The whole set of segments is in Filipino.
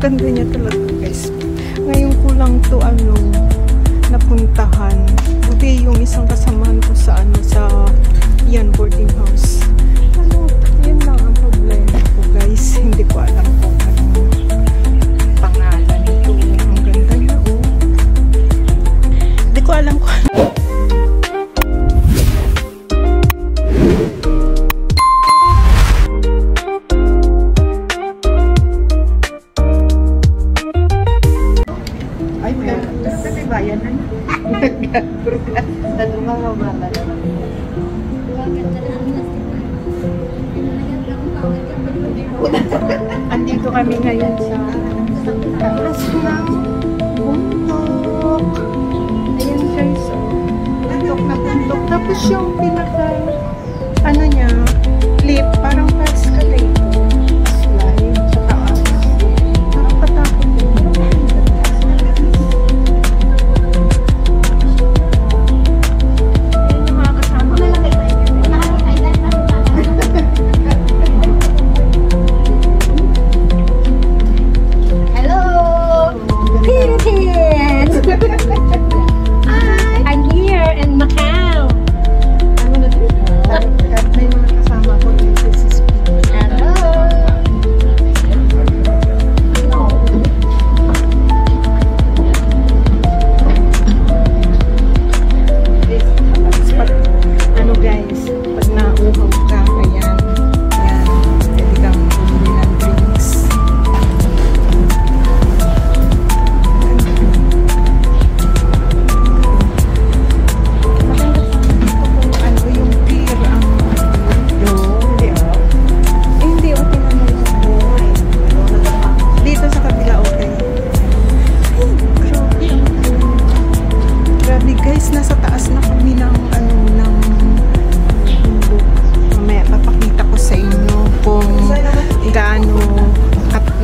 ganda niya talaga guys. Ngayon ko lang to napuntahan. Buti yung isang kasamahan ko sa yan boarding house. Yun lang ang problema ko guys. Hindi ko alam kung anong pangalan nito. Ang ganda niya Hindi ko alam kung ano. Andito kami ngayon sa taas ng bundok. Ayan guys, bundok na bundok. Tapos yung pinaka niya, clip, parang escalator. Slide sa taas. Nakakatakot din.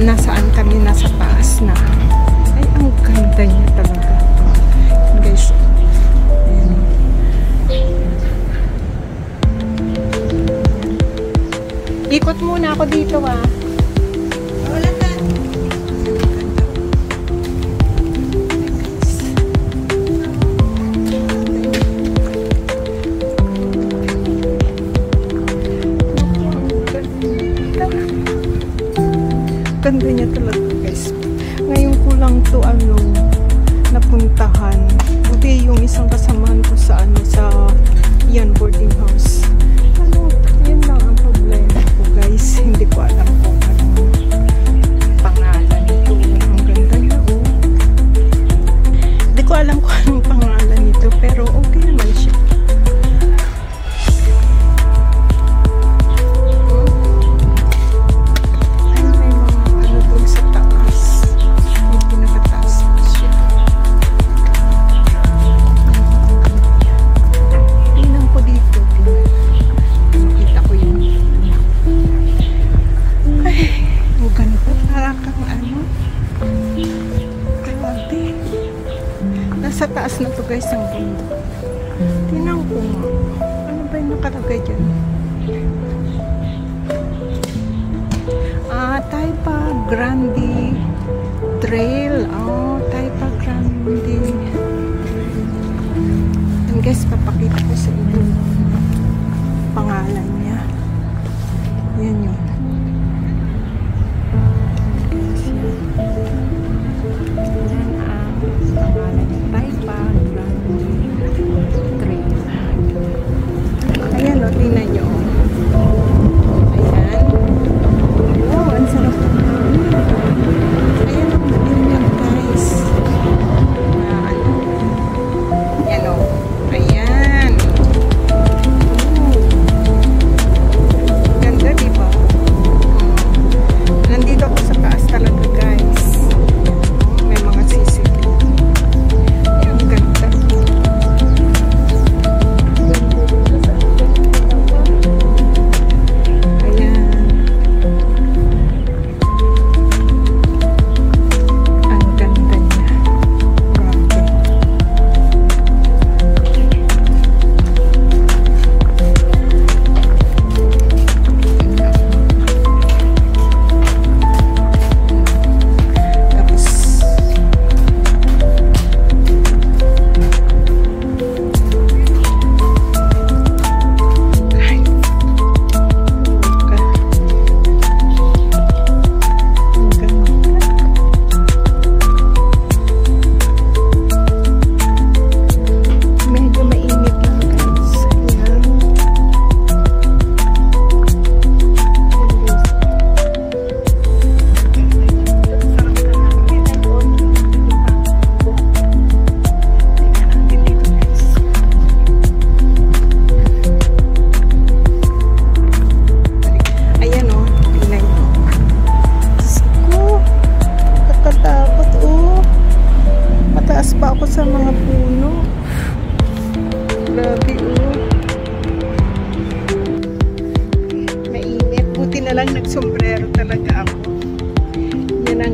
Nasaan kami, nasa taas na. Ay, ang ganda niya talaga guys. Ayan. Ikot muna ako dito wala na. Ganda niya talaga guys. Ngayon ko lang to napuntahan. Buti yung isang kasamahan ko sa yan boarding house. Yun lang ang problema ko guys. Hindi ko alam kung anong pangalan nito. Ang ganda niya Hindi ko alam kung anong pangalan nito, pero okay naman siya. Sa taas na to guys ang bundok. Tingnan ko ano ba yung nakalagay dyan. Taipa Grande Trail. Taipa Grande. And guys, papakita ko sa inyo pangalan niya. Yan yun. Ayan o, tingnan nyo. Ayan. Wow, ang sarap naman. Ayan o, yun guys. Ayan o. Ayan.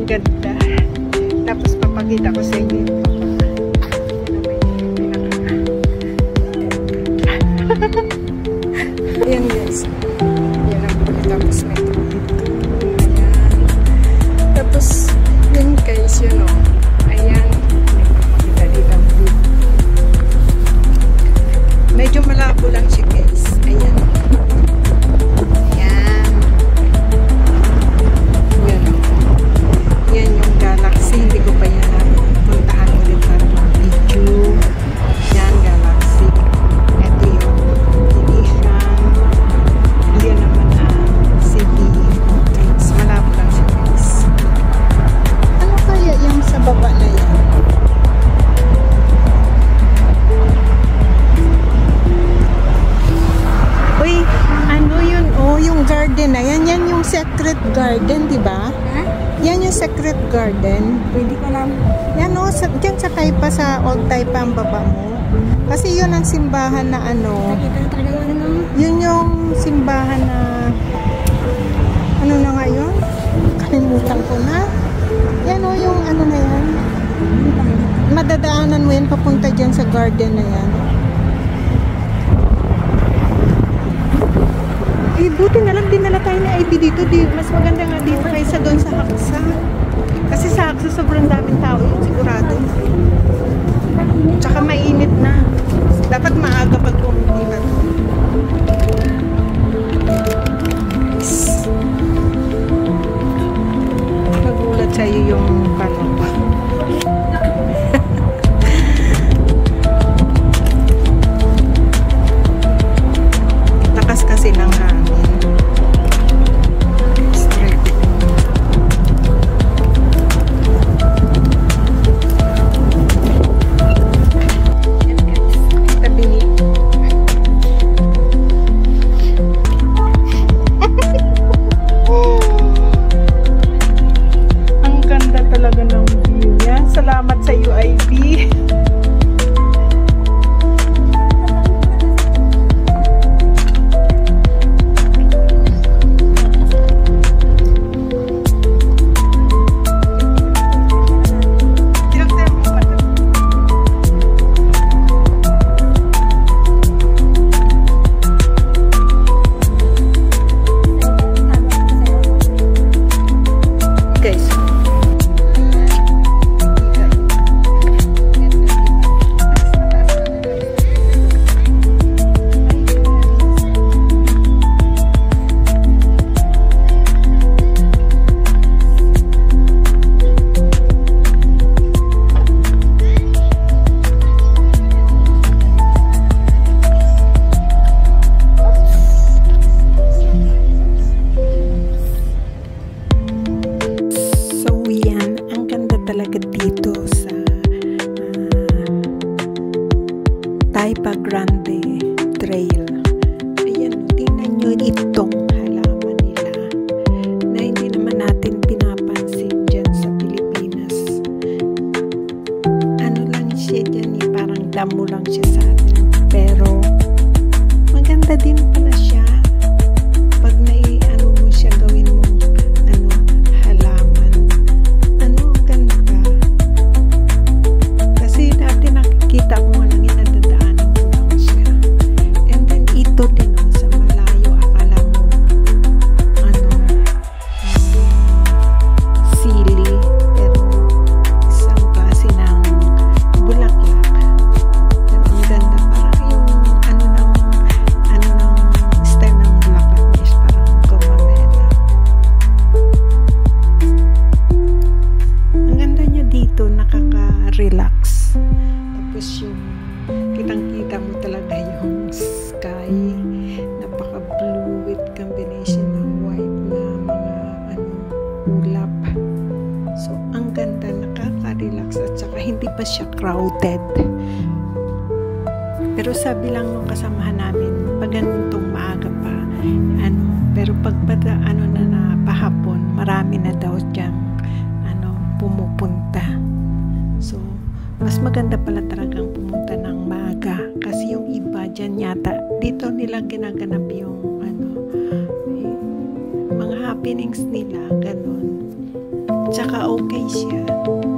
ganda. Tapos papakita ko sa inyo yung ayan guys. Ayan ang puli. Tapos may tubig. Ayan. Tapos yun guys, yun o. Ayan. May papakita dito ang view. Medyo malabo lang siya guys. Ayan. Ayan. Ayan o. Yan yung Galaxy. Hindi ko pa yan puntahan ulit para mag-video. Yan, Galaxy. Ito yung Venetian. Yan naman ang city. Malabo lang siya guys. Ano kaya yung sa baba na yan? Uy, ano yun? Oh, yung garden na yan. Yan yung Secret Garden, di ba? Yan yung Secret Garden. Pwede ko lang. Yan o, dyan sa Taypa, sa Old Taypa ang baba mo. Kasi yun ang simbahan na ano. Nakita na talaga ano. Yun yung simbahan na ano na nga yun? Kalimutan ko na. Yan o, yung ano na yan. Madadaanan mo yan papunta dyan sa garden na yan. Eh, buti na lang dinala tayo na ID dito. Mas maganda nga dito kaysa doon sa Haksa. Kasi sa Haksa sobrang daming tao yun, sigurado. Tsaka mainit na. Dapat maaga pag pumunti ka doon. Nice. Magulat sa'yo yung palong. Lakas kasi ng hangin. Straight. Yan guys, tabi ni ang ganda talaga ng view niya. Salamat sa UIB. Talaga dito sa Taypa Grande Trail. Ayan, tingnan nyo itong halaman nila na hindi naman natin pinapansin dyan sa Pilipinas. Ano lang siya dyan, parang damo lang siya sa atin. Pero maganda din pala siya pag nai-ano mo siya, gawin mo halaman. Kita ko nga lang yung nadadaanan ko lang siya. And then ito din sa malayo, akala mo sili, pero isang klase ng bulaklak. Pero ang ganda, parang yung ng style ng bulaklak niya is parang gumamela. Ang ganda niya dito, nakaka-relax. Tapos yung kitang-kita mo talaga yung sky, napaka-blue with combination ng white na mga ulap. So, ang ganda, nakaka-relax at saka hindi pa siya crowded. Pero sabi lang nung kasamahan namin, pag ganitong maaga pa, pero pag na pahapon, marami na daw diyang pumupunta. So, mas maganda pala talagang pumunta ng maaga kasi yung iba dyan yata dito nila ginaganap yung mga happenings nila, ganun. Tsaka okay siya.